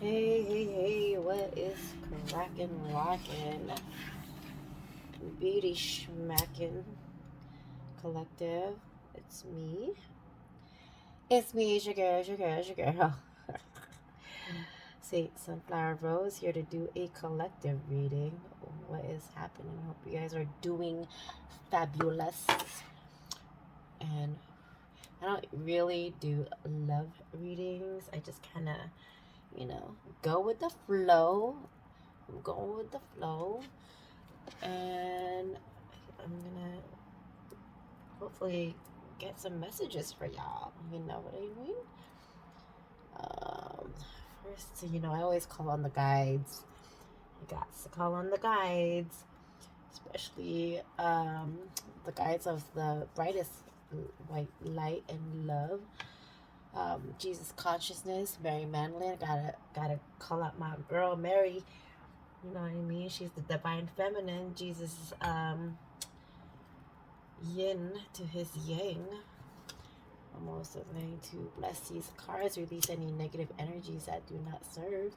Hey, what is crackin' rockin'? Beauty schmackin' collective. It's me. It's your girl, it's your girl. Saint Sunflower Rose here to do a collective reading. What is happening? Hope you guys are doing fabulous. And I don't really do love readings. I just kind of, go with the flow. I'm going with the flow. And I'm gonna hopefully get some messages for y'all. You know what I mean? First, I always call on the guides. I got to call on the guides, especially the guides of the brightest white light and love. Jesus consciousness, Mary Manlin. Gotta call out my girl Mary. You know what I mean? She's the divine feminine. Jesus yin to his yang. I'm also going to bless these cards, release any negative energies that do not serve.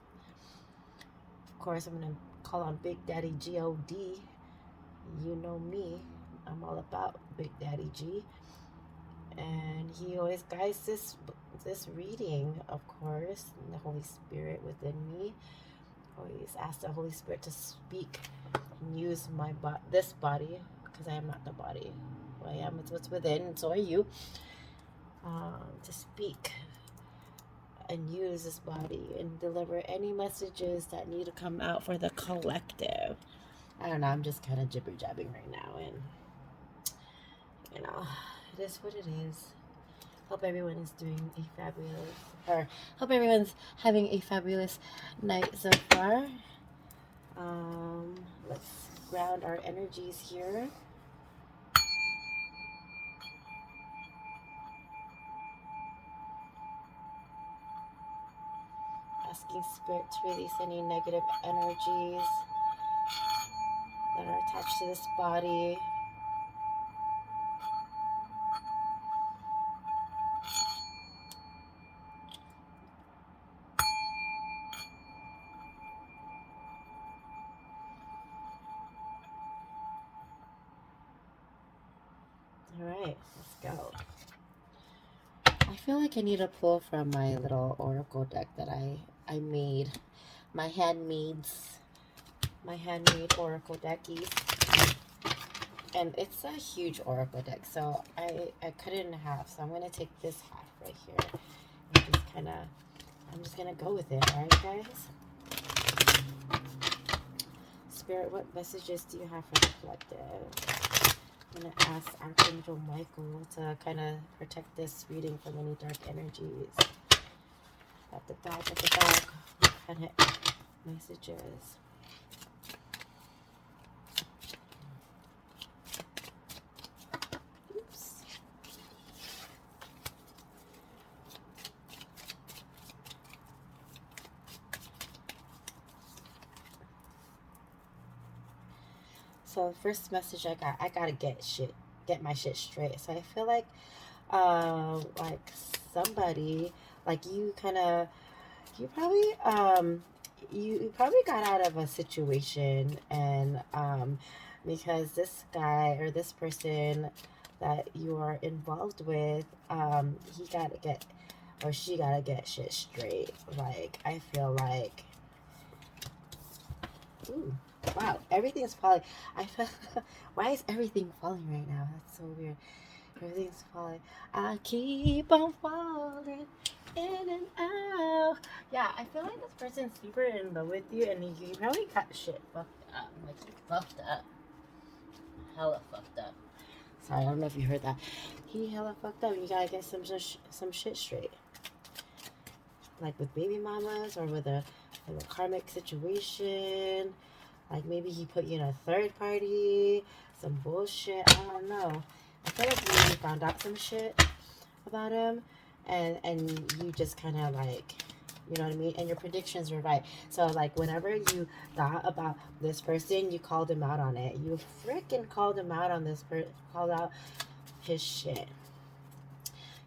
Of course, I'm going to call on Big Daddy God. You know me. I'm all about Big Daddy G. And he always guides this reading, of course. And the Holy Spirit within me. Always ask the Holy Spirit to speak and use this body, because I am not the body. I am what's within, and so are you. To speak and use this body and deliver any messages that need to come out for the collective. I don't know, I'm just kind of jibber-jabbing right now, and it is what it is. Hope everyone is doing hope everyone's having a fabulous night so far. Let's ground our energies here. Asking Spirit to release any negative energies that are attached to this body. Alright, let's go. I feel like I need to pull from my little oracle deck that I made. My handmade oracle deckies. And it's a huge oracle deck, so I cut it in half. So I'm going to take this half right here. And I'm just going to go with it. Alright, guys? Spirit, what messages do you have for the collective? I'm going to ask Archangel Michael to kind of protect this reading from any dark energies. At the back, what kind of messages? Oops. So the first message I gotta get my shit straight. So I feel like somebody, like you probably got out of a situation, and because this guy or this person that you are involved with, he gotta get, or she gotta get shit straight. Like, I feel like, ooh, wow, everything's falling. Why is everything falling right now? That's so weird. Everything's falling. I keep on falling in and out. Yeah, I feel like this person's super in love with you, and you probably got shit fucked up. Like, you fucked up. Hella fucked up. Sorry, I don't know if you heard that. He hella fucked up. You gotta get some shit straight. Like with baby mamas, or with a karmic situation. Like maybe he put you in a third party, some bullshit. I don't know. I feel like maybe you found out some shit about him, and you just kind of like, you know what I mean? And your predictions were right. So like whenever you thought about this person, you called him out on it. You freaking called him out on this called out his shit.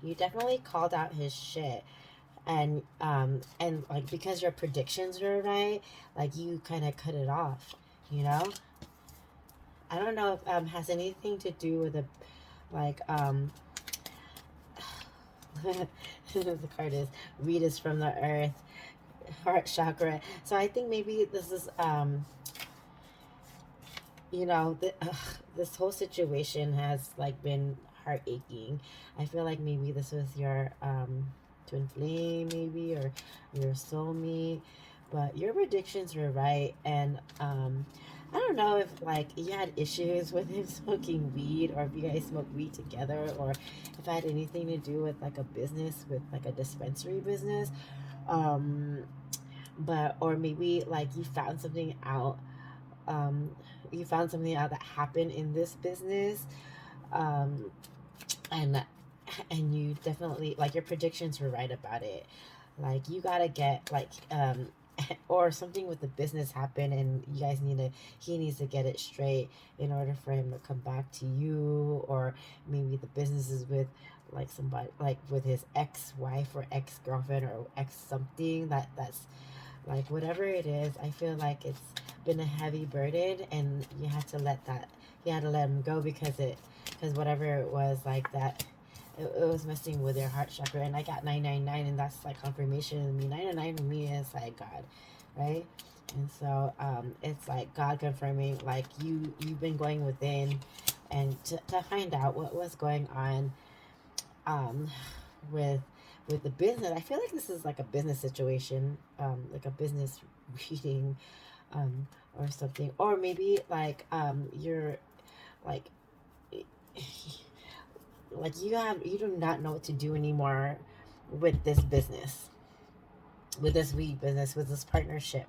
You definitely called out his shit. and like because your predictions were right, like you kind of cut it off, you know. I don't know if has anything to do with the like the card is read is from the earth, heart chakra. So I think maybe this is you know, this whole situation has like been heart aching. I feel like maybe this was your twin flame, maybe, or your soulmate, but your predictions were right. And I don't know if like you had issues with him smoking weed, or if you guys smoke weed together, or if it had anything to do with like a business, with like a dispensary business. Um, but or maybe like um, you found something out that happened in this business, um, and you definitely like your predictions were right about it. Like you gotta get like or something with the business happened, and you guys need to he needs to get it straight in order for him to come back to you, or maybe the business is with like somebody like with his ex-wife or ex-girlfriend or ex something that's like whatever it is. I feel like it's been a heavy burden, and you had to let him go because whatever it was like that, it was messing with your heart chakra. And I got 999, and that's like confirmation to me. 999 to me is like God, right? And so it's like God confirming like you've been going within, and to find out what was going on um with the business. I feel like this is like a business situation, like a business reading, um, or something, or maybe like you're like like you do not know what to do anymore with this business, with this weed business, with this partnership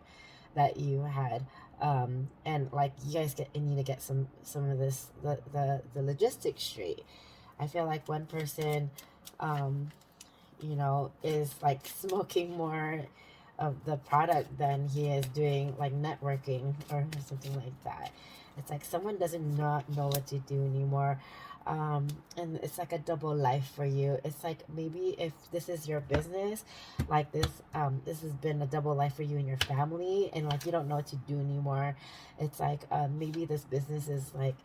that you had. And like you guys need to get some of this the logistics straight. I feel like one person you know, is like smoking more of the product than he is doing like networking or something like that. It's like someone doesn't not know what to do anymore. And it's like a double life for you. It's like maybe if this is your business, like this has been a double life for you and your family, and like you don't know what to do anymore. It's like maybe this business is like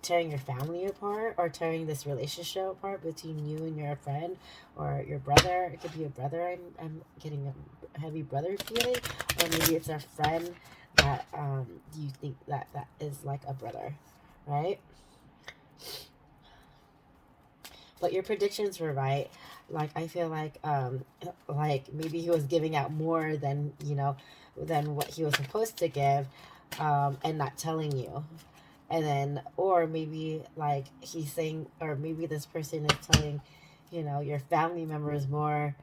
tearing your family apart, or tearing this relationship apart between you and your friend or your brother. It could be a brother. I'm getting a heavy brother feeling, or maybe it's a friend that you think that is like a brother, right? But your predictions were right. Like I feel like maybe he was giving out more than than what he was supposed to give, and not telling you. And then or maybe like he's saying, or maybe this person is telling your family members more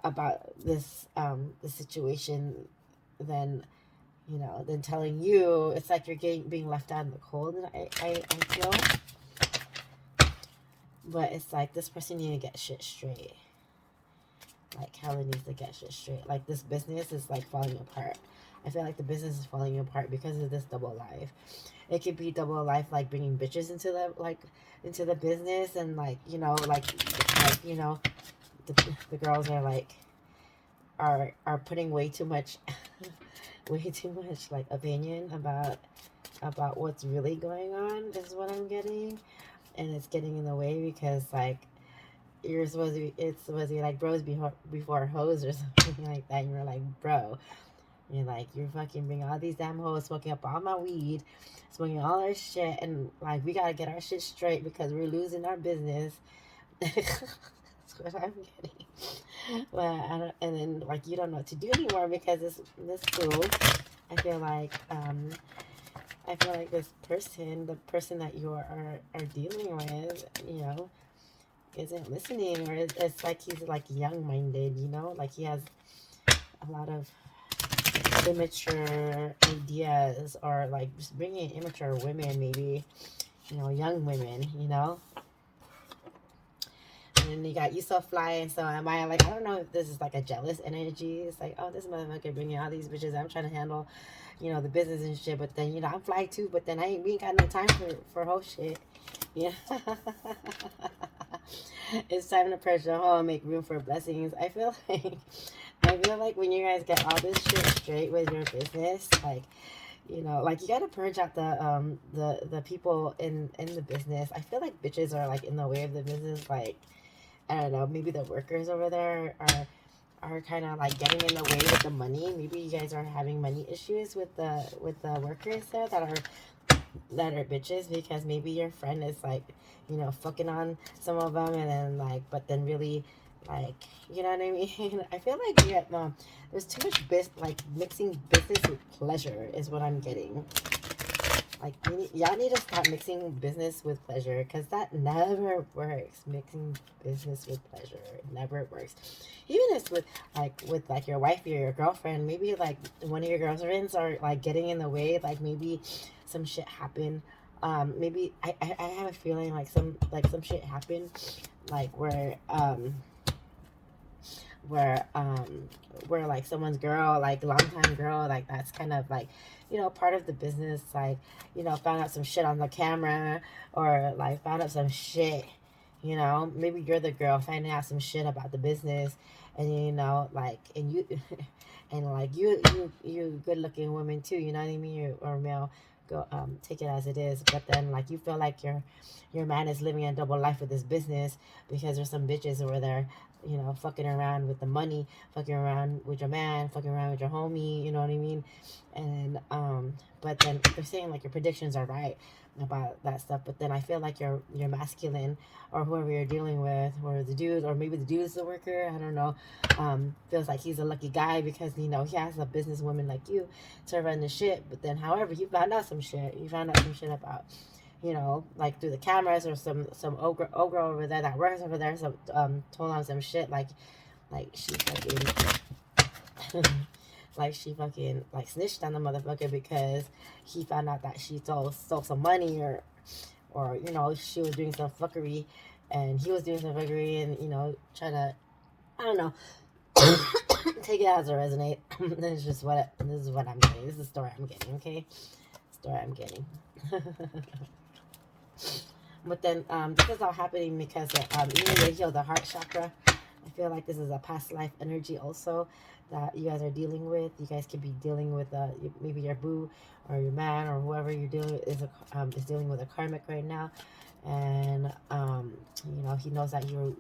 about this the situation than than telling you. It's like you're getting being left out in the cold, and I feel. But it's like this person need to get shit straight. Like Helen needs to get shit straight. Like this business is like falling apart. I feel like the business is falling apart because of this double life. It could be double life, like bringing bitches into the business, and like the girls are like are putting way too much way too much like opinion about what's really going on is what I'm getting, and it's getting in the way because like you're supposed to be, it's supposed to be like bros before hoes or something like that, and you're like, bro, you're like, you're fucking bringing all these damn hoes, smoking up all my weed, smoking all our shit, and like we gotta get our shit straight because we're losing our business. That's what I'm getting. Well, and then like you don't know what to do anymore because this fool. I feel like this person, the person that you are dealing with, isn't listening, or it's like he's like young minded, like he has a lot of immature ideas, or like just bringing immature women, maybe, young women, And then you got you so fly and so am I. Like I don't know if this is like a jealous energy. It's like, oh, this motherfucker bringing all these bitches. I'm trying to handle, the business and shit. But then I'm fly too. But then we ain't got no time for whole shit. Yeah. It's time to purge the hole and make room for blessings. I feel like when you guys get all this shit straight with your business, like, you know, like, you gotta purge out the people in the business. I feel like bitches are like in the way of the business. Like, I don't know, maybe the workers over there are kind of like getting in the way with the money. Maybe you guys are having money issues with the workers there that are bitches, because maybe your friend is like, you know, fucking on some of them, and then like, but then really, like, you know what I mean? I feel like, yeah, there's too much like mixing business with pleasure is what I'm getting. Like, y'all need to stop mixing business with pleasure, because that never works. Mixing business with pleasure, it never works. Even if with like your wife or your girlfriend, maybe like one of your girlfriends are like getting in the way. Like, maybe some shit happened. Maybe I have a feeling like some shit happened, like where like someone's girl, like longtime girl, like that's kind of like, you know, part of the business, like, you know, found out some shit on the camera, or like found out some shit, you know, maybe you're the girl finding out some shit about the business, and you know, like, and you and like you good looking woman too, you know what I mean, or male, go take it as it is, but then like you feel like your man is living a double life with this business, because there's some bitches over there, you know, fucking around with the money, fucking around with your man, fucking around with your homie, you know what I mean? And but then they're saying like your predictions are right about that stuff, but then I feel like your masculine, or whoever you're dealing with, or the dude, or maybe the dude is the worker, I don't know, feels like he's a lucky guy, because, you know, he has a businesswoman like you to run the shit, but then however you found out some shit, about, you know, like through the cameras, or some ogre over there that works over there, some told on some shit, like she fucking like she fucking like snitched on the motherfucker, because he found out that she stole some money, or you know, she was doing some fuckery, and he was doing some fuckery, and, you know, trying to, I don't know, take it as a resonate. This is what I'm getting. This is the story I'm getting. Okay, story I'm getting. But then this is all happening because you need to heal the heart chakra. I feel like this is a past life energy also that you guys are dealing with. You guys could be dealing with maybe your boo or your man, or whoever you're dealing with is dealing with a karmic right now, and you know, he knows that you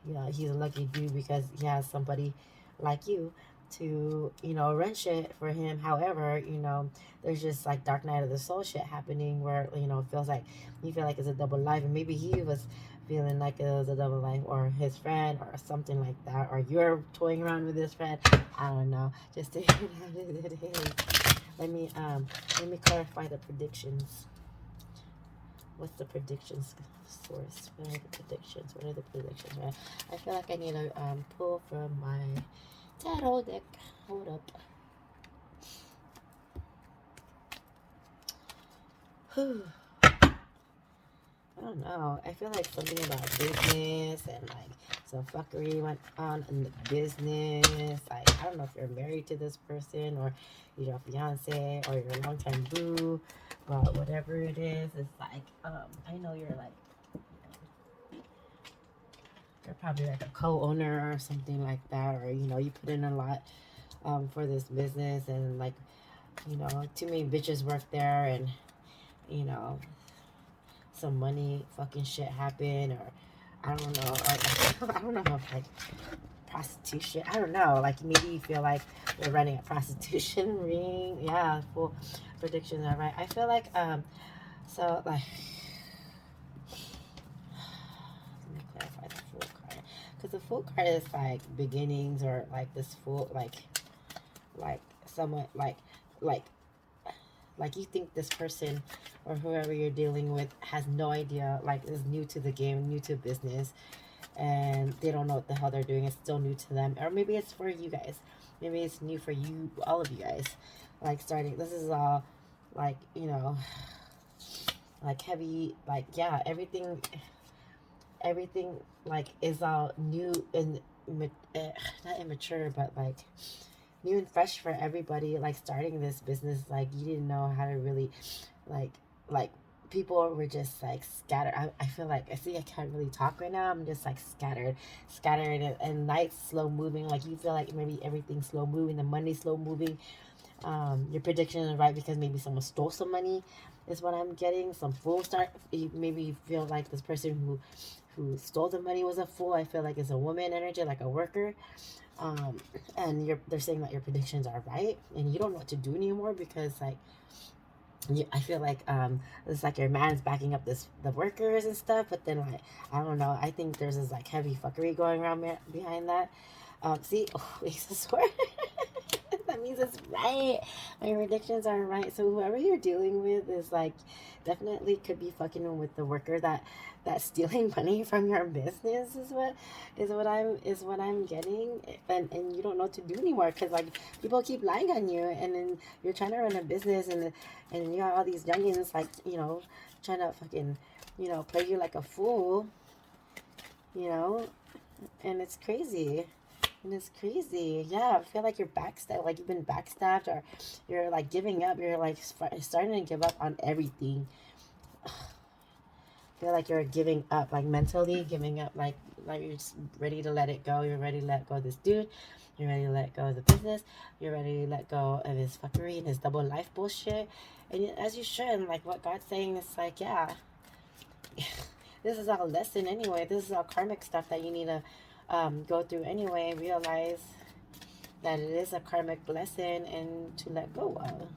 know, he's a lucky dude because he has somebody like you to, you know, run shit for him. However, you know, there's just like dark night of the soul shit happening, where, you know, it feels like you feel like it's a double life, and maybe he was feeling like it was a double life, or his friend, or something like that, or you're toying around with his friend. I don't know. Just to let me clarify the predictions. What's the predictions source? What are the predictions? Right? I feel like I need to pull from my tarot deck. Hold up. Whew. I don't know. I feel like something about business, and like some fuckery went on in the business. Like, I don't know if you're married to this person, or you're your fiance, or your longtime boo, but whatever it is, it's like I know you're like, you're probably like a co-owner or something like that, or, you know, you put in a lot for this business, and like, you know, too many bitches work there, and, you know, some money fucking shit happen, or I don't know, I don't know if like prostitution, I don't know, like maybe you feel like we're running a prostitution ring. Yeah, full predictions are right. I feel like so like, let me clarify the full card, because the full card is like beginnings, or like this full like somewhat like you think this person, or whoever you're dealing with, has no idea, like is new to the game, new to business, and they don't know what the hell they're doing. It's still new to them, or maybe it's for you guys. Maybe it's new for you, all of you guys. Like, starting, this is all like, you know, like heavy, like, yeah, everything like is all new and not immature, but like new and fresh for everybody. Like, starting this business, like, you didn't know how to really like people were just like scattered. I feel like, I see, I can't really talk right now. I'm just like scattered, and nights slow moving. Like you feel like maybe everything's slow moving, the money's slow moving. Your prediction is right because maybe someone stole some money, is what I'm getting. Some fool start. Maybe you feel like this person who stole the money was a fool. I feel like it's a woman energy, like a worker. Um, and they're saying that your predictions are right, and you don't know what to do anymore because like I feel like it's like your man's backing up the workers and stuff, but then like I don't know. I think there's this like heavy fuckery going around behind that. See, oh, Ace of Swords. That means it's right. My predictions are right. So whoever you're dealing with is like definitely could be fucking with the worker that's stealing money from your business is what I'm getting, and you don't know what to do anymore because like people keep lying on you, and then you're trying to run a business, and you have all these youngins like trying to fucking play you like a fool, you know, and it's crazy. And it's crazy. Yeah, I feel like you're backstabbed, like you've been backstabbed, or you're like giving up. You're like starting to give up on everything. I feel like you're giving up, like mentally giving up, like you're just ready to let it go. You're ready to let go of this dude. You're ready to let go of the business. You're ready to let go of his fuckery and his double life bullshit. And as you should, and like what God's saying is like, yeah, this is all lesson anyway. This is all karmic stuff that you need to go through anyway. Realize that it is a karmic lesson and to let go of,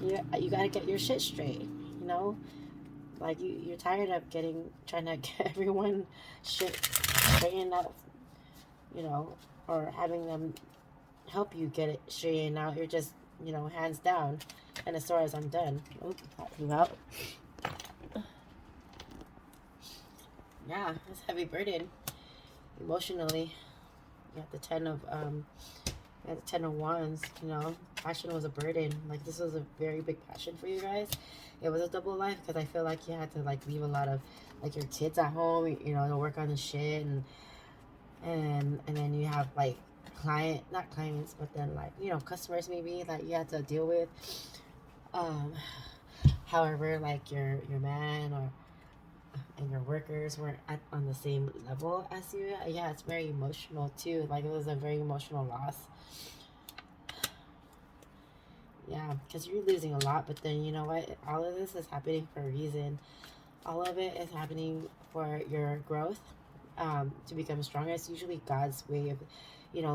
you gotta get your shit straight, like you're tired of trying to get everyone shit straightened out, or having them help you get it straightened out. You're just hands down, and as far as I'm done. Oops, that came out. Yeah, it's a heavy burden emotionally. You have the 10 of wands. Passion was a burden. Like this was a very big passion for you guys. It was a double life because I feel like you had to like leave a lot of like your kids at home, to work on the shit, and then you have like not clients, but then like customers maybe that you had to deal with. However, like your man and your workers weren't on the same level as you. Yeah, it's very emotional too. Like it was a very emotional loss. Yeah, because you're losing a lot, but then you know what? All of this is happening for a reason. All of it is happening for your growth, to become stronger. It's usually God's way of,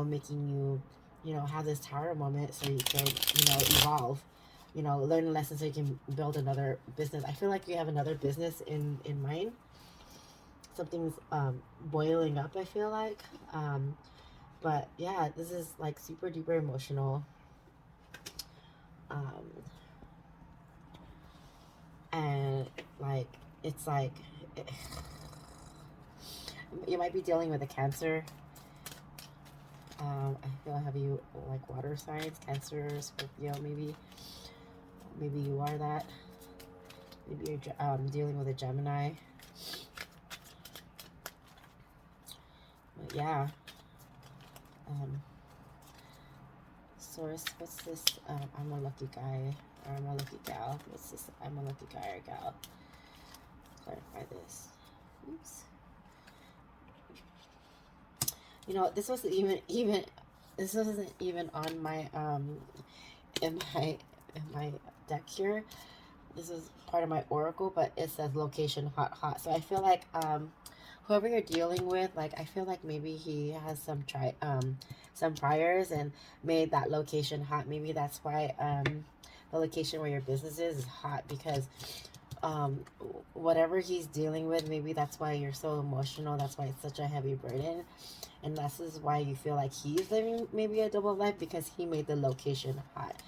making you, have this tower moment so you can, evolve, learn a lesson so you can build another business. I feel like you have another business in mind. Something's boiling up, I feel like. But yeah, this is like super duper emotional. And like it's like you might be dealing with a Cancer. I feel have you like water signs, Cancer, Scorpio, maybe you are that. Maybe you're dealing with a Gemini. But yeah. Source, what's this? I'm a lucky guy, or I'm a lucky gal. What's this? I'm a lucky guy or gal. Clarify this. Oops. This wasn't even this wasn't even on my in my deck here. This is part of my oracle, but it says location hot. So I feel like whoever you're dealing with, like I feel like maybe he has some priors and made that location hot. Maybe that's why the location where your business is hot, because whatever he's dealing with, maybe that's why you're so emotional. That's why it's such a heavy burden, and this is why you feel like he's living maybe a double life, because he made the location hot.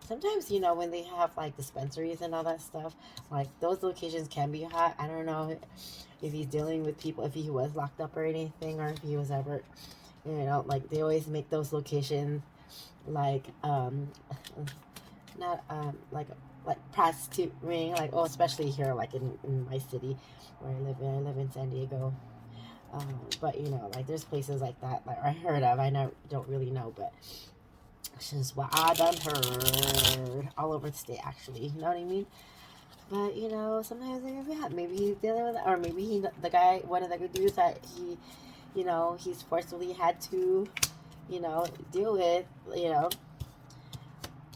Sometimes when they have like dispensaries and all that stuff, like those locations can be hot. I don't know if he's dealing with people, if he was locked up or anything, or if he was ever, like they always make those locations like not like prostitute ring, like especially here, like in my city where I live in San Diego. But like there's places like that, like I heard of. I don't really know, but Which is what I done heard all over the state, actually. You know what I mean? But you know, sometimes maybe he's dealing with it, or maybe the guy, one of the good dudes that he, you know, he's forcefully had to, you know, deal with, you know,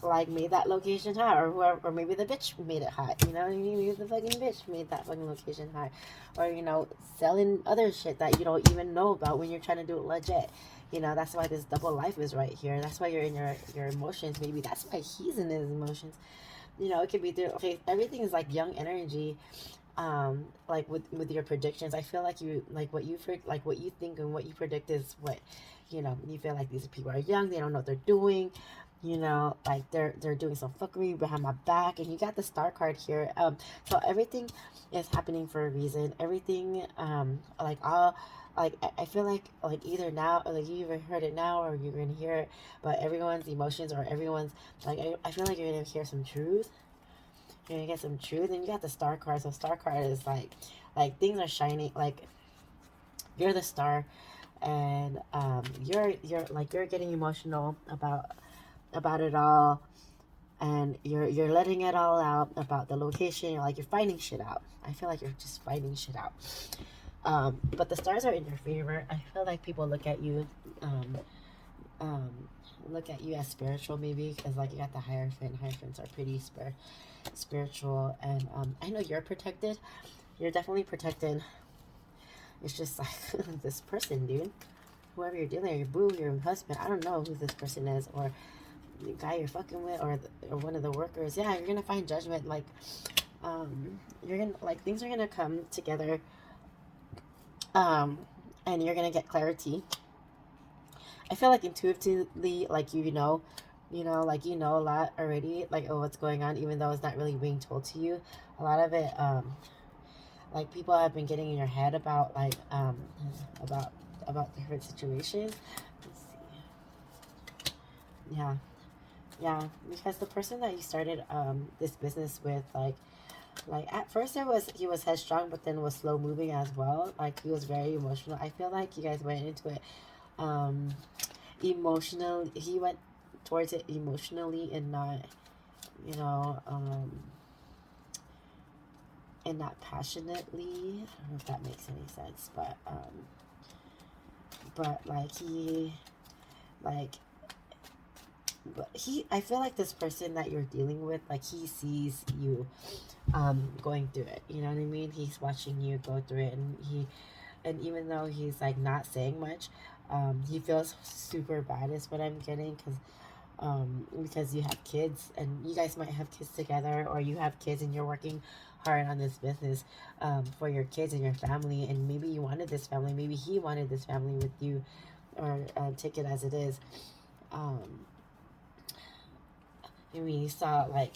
like made that location hot, or whoever, or maybe the bitch made it hot. You know what I mean? Maybe the fucking bitch made that fucking location hot, or you know, selling other shit that you don't even know about when you're trying to do it legit. You know, that's why this double life is right here. That's why you're in your emotions. Maybe that's why he's in his emotions. You know, it could be okay. Everything is like young energy. Like with your predictions, I feel like you like what you like what you think and what you predict is what, you know. You feel like these people are young. They don't know what they're doing. You know, like they're doing some fuckery behind my back. And you got the star card here. So everything is happening for a reason. Everything, like all. Like I feel like either now, or like you either heard it now or you're gonna hear it, but everyone's emotions, or everyone's like I feel like you're gonna hear some truth. You're gonna get some truth. And you got the star card. So star card is like things are shining. Like you're the star, and you're getting emotional about it all, and you're letting it all out about the location. You're finding shit out. I feel like you're just finding shit out. But the stars are in your favor. I feel like people look at you, um, look at you as spiritual, maybe because like you got the Hierophant. Hierophants are pretty spiritual, and I know you're protected. You're definitely protected. It's just like this person, dude. Whoever you're dealing with, your boo, your husband. I don't know who this person is, or the guy you're fucking with, or one of the workers. Yeah, you're gonna find judgment. Like, you're gonna like things are gonna come together. And you're gonna get clarity. I feel like intuitively, like like you know a lot already, like oh what's going on, even though it's not really being told to you. A lot of it, like people have been getting in your head about like about different situations. Let's see. Yeah, because the person that you started this business with, like at first he was headstrong, but then was slow moving as well. Like he was very emotional. I feel like you guys went into it emotional. He went towards it emotionally, and not, you know, and not passionately. I don't know if that makes any sense, but like but I feel like this person that you're dealing with, like he sees you going through it. You know what I mean? He's watching you go through it, and even though he's like not saying much, he feels super bad is what I'm getting, because you have kids, and you guys might have kids together, or you have kids and you're working hard on this business for your kids and your family, and maybe you wanted this family, maybe he wanted this family with you, or take it as it is. I mean, you saw like,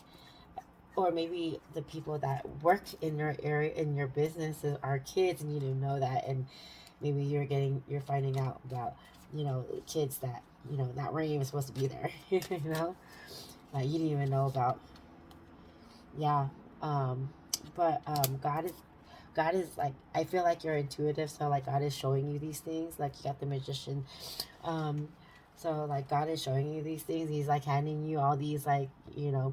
or maybe the people that work in your area, in your businesses, are kids, and you didn't know that, and maybe you're finding out about, you know, kids that, you know, that weren't even supposed to be there. You know, like you didn't even know about. Yeah. But God is like, I feel like you're intuitive, so like God is showing you these things. Like you got the magician, um so like God is showing you these things. He's like handing you all these, like, you know,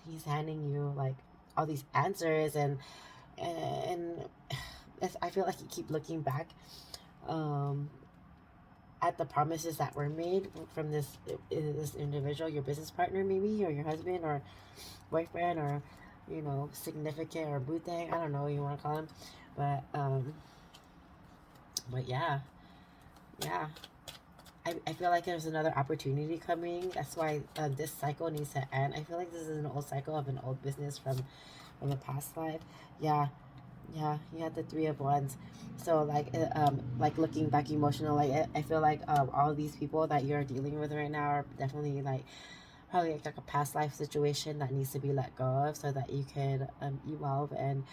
he's handing you like all these answers, and I feel like you keep looking back um at the promises that were made from this individual, your business partner maybe, or your husband or boyfriend, or, you know, significant, or boo thing. I don't know what you want to call him, but yeah. I feel like there's another opportunity coming. That's why this cycle needs to end. I feel like this is an old cycle of an old business from a past life. Yeah, yeah. You had the Three of Wands. So like looking back emotional. Like I feel like all these people that you're dealing with right now are definitely like probably like a past life situation that needs to be let go of, so that you can evolve and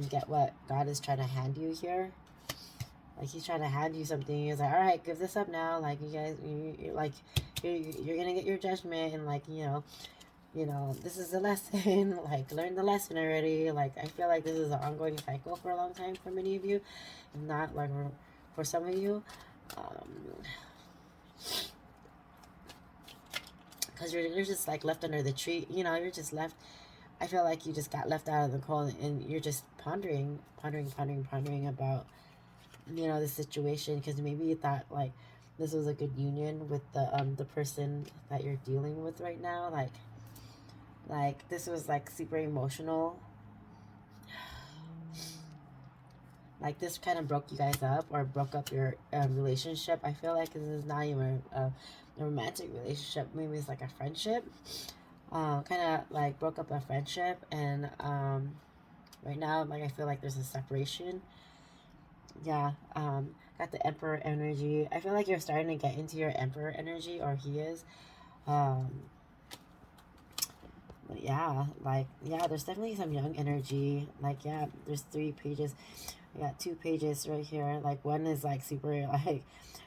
get what God is trying to hand you here. Like he's trying to hand you something. He's like, all right, give this up now. Like you guys, you're gonna get your judgment, and like, you know, this is a lesson. Like learn the lesson already. Like I feel like this is an ongoing cycle for a long time for many of you, and not like for some of you. Um, because you're just like left under the tree. You know, you're just left. I feel like you just got left out of the cold, and you're just pondering about, you know, the situation, because maybe you thought like this was a good union with the person that you're dealing with right now. Like this was like super emotional. Like this kind of broke you guys up, or broke up your relationship. I feel like this is not even a romantic relationship. Maybe it's like a friendship. Kind of like broke up a friendship, and right now, like, I feel like there's a separation. Yeah. Got the Emperor energy. I feel like you're starting to get into your Emperor energy, or he is. Um, but yeah, like, yeah, there's definitely some young energy. Like, yeah, there's 3 pages. I got 2 pages right here. Like, one is like super, like,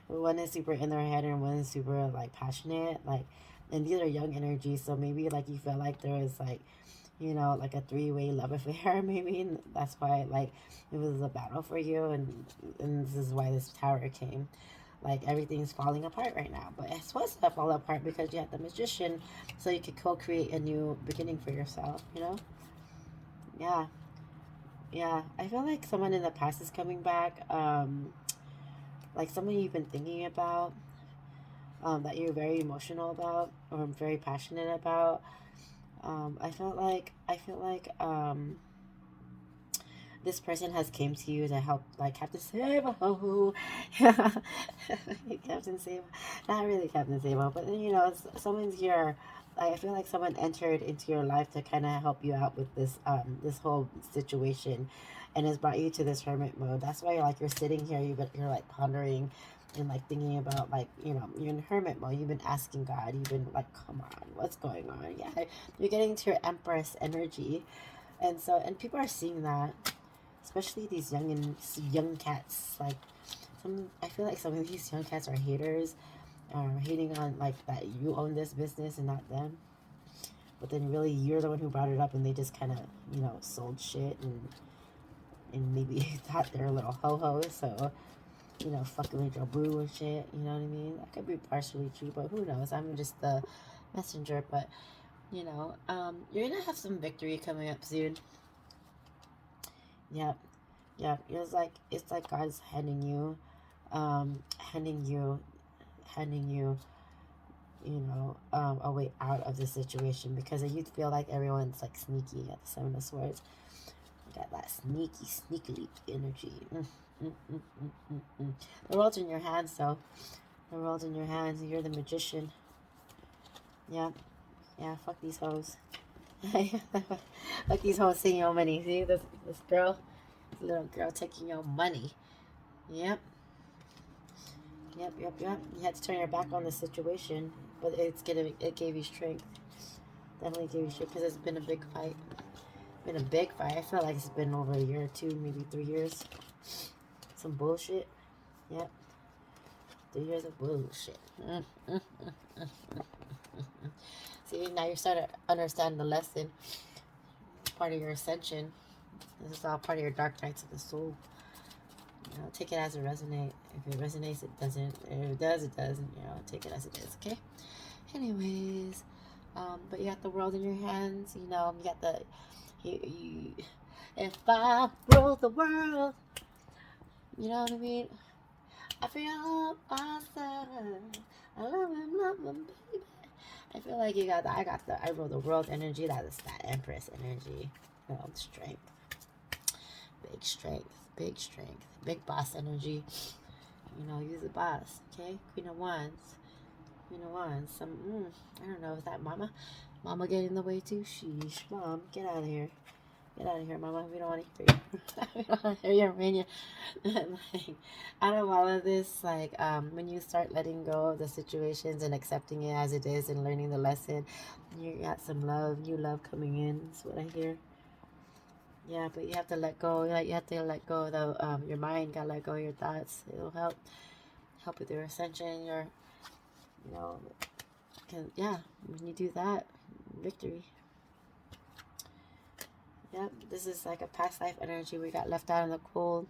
one is super in their head, and one is super like passionate. Like, and these are young energies. So maybe like you feel like there is like, you know, like a 3-way love affair, maybe, and that's why like it was a battle for you, and this is why this tower came. Like everything's falling apart right now, but it's supposed to fall apart because you have the Magician, so you could co-create a new beginning for yourself. You know, yeah, yeah. I feel like someone in the past is coming back. Like someone you've been thinking about, that you're very emotional about or very passionate about. I feel like this person has came to you to help, like Captain Sabo. Captain Sabo, not really Captain Sabo, but you know, someone's here. I feel like someone entered into your life to kind of help you out with this whole situation, and has brought you to this hermit mode. That's why you're sitting here, you're like pondering and like thinking about, like, you know, you're in hermit mode. You've been asking God. You've been like, come on, what's going on? Yeah, you're getting to your Empress energy, and people are seeing that, especially these young cats. Like I feel like some of these young cats are haters, hating on like that you own this business and not them. But then really you're the one who brought it up, and they just kind of, you know, sold shit, and maybe thought they're a little ho ho, so, you know, fucking with your boo and shit. You know what I mean? That could be partially true, but who knows? I'm just the messenger. But you know, you're gonna have some victory coming up soon. Yep. Yeah, it's like God's handing you, handing you, you know, a way out of the situation, because you feel like everyone's like sneaky at the 7 of Swords. You got that sneaky energy. Mm, mm, mm, mm, mm. The world's in your hands, though. The world's in your hands. You're the Magician. Yeah, yeah. Fuck these hoes. Fuck these hoes taking your money. See this girl. Little girl taking your money. Yep. Yep. You had to turn your back on the situation, but it gave you strength. Definitely gave you strength, because it's been a big fight. Been a big fight. I feel like it's been over a year or 2, maybe 3 years. Some bullshit. Yep. 3 years of bullshit. See, now you're starting to understand the lesson. Part of your ascension. This is all part of your dark nights of the soul. You know, take it as it resonates. If it resonates, it doesn't. If it does, it doesn't. You know, take it as it is. Okay. Anyways, but you got the world in your hands. You know, you got the. If I rule the world, you know what I mean. I feel awesome. I love him, baby. I feel like you got the. I rule the world energy. That is that Empress energy. You know, strength. Big strength, big boss energy. You know, you're the boss, okay? Queen of Wands. Some, I don't know, is that Mama get in the way too? Sheesh, Mom, get out of here. Get out of here, Mama. We don't want to hear you. We don't want to hear your opinion. Like, out of all of this, like, when you start letting go of the situations and accepting it as it is and learning the lesson, you got some new love coming in. That's what I hear. Yeah, but you have to let go. Like, you have to let go of the your mind. Gotta let go of your thoughts. It'll help with your ascension. Your, you know, yeah. When you do that, victory. Yep, this is like a past life energy. We got left out in the cold.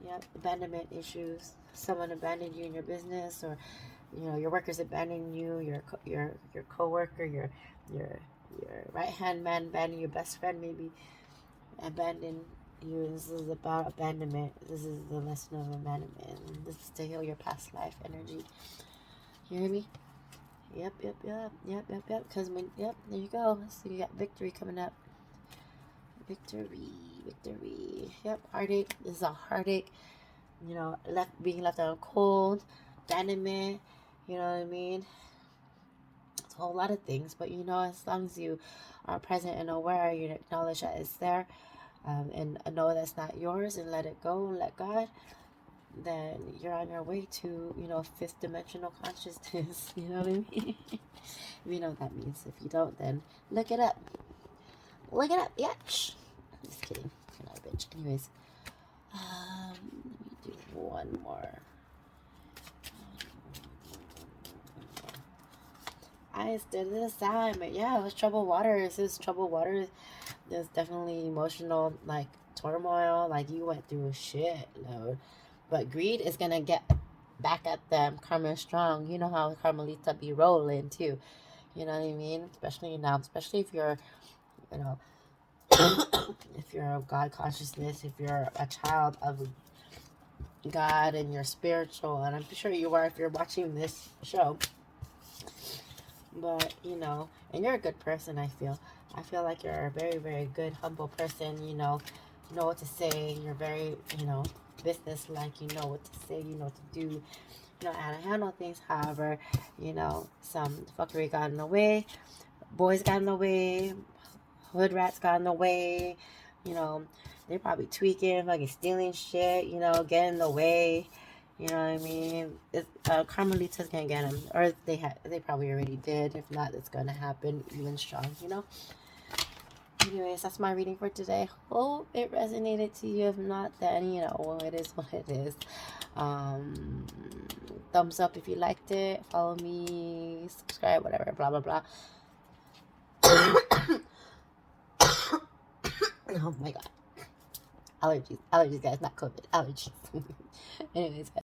Yep, abandonment issues. Someone abandoned you in your business, or you know, your workers abandon you, your coworker, your right hand man abandon your best friend maybe abandon you. This is about abandonment. This is the lesson of abandonment. This is to heal your past life energy. You hear me? Yep. Because when, yep, there you go. So you got victory coming up. Victory. Yep, heartache. This is a heartache. You know, being left out cold, abandonment. You know what I mean? It's a whole lot of things. But you know, as long as you are present and aware, you acknowledge that it's there, and know that's not yours, and let it go and let God, then you're on your way to, you know, fifth dimensional consciousness. You know what I mean? If you know what that means. If you don't, then look it up. Yeah. Just kidding. You're not a bitch. Anyways, let me do one more. I did this time, but yeah, it was troubled waters. It was troubled waters. There's definitely emotional, like, turmoil. Like, you went through a shit load. But greed is gonna get back at them. Karma strong. You know how Carmelita be rolling too. You know what I mean? Especially now. Especially if you're, you know, if you're of God consciousness. If you're a child of God and you're spiritual. And I'm sure you are if you're watching this show. But, you know, and you're a good person, I feel. I feel like you're a very, very good, humble person. You know what to say. You're very, you know, business-like. You know what to say. You know what to do. You know how to handle things. However, you know, some fuckery got in the way. Boys got in the way. Hood rats got in the way. You know, they're probably tweaking, fucking stealing shit. You know, getting in the way. You know what I mean? Carmelita's gonna get them, or they probably already did. If not, it's gonna happen even strong. You know. Anyways, that's my reading for today. Hope it resonated to you. If not, then you know it is what it is. Thumbs up if you liked it. Follow me, subscribe, whatever. Blah blah blah. Oh my god. Allergies, guys, not COVID. Allergies. Anyways, guys.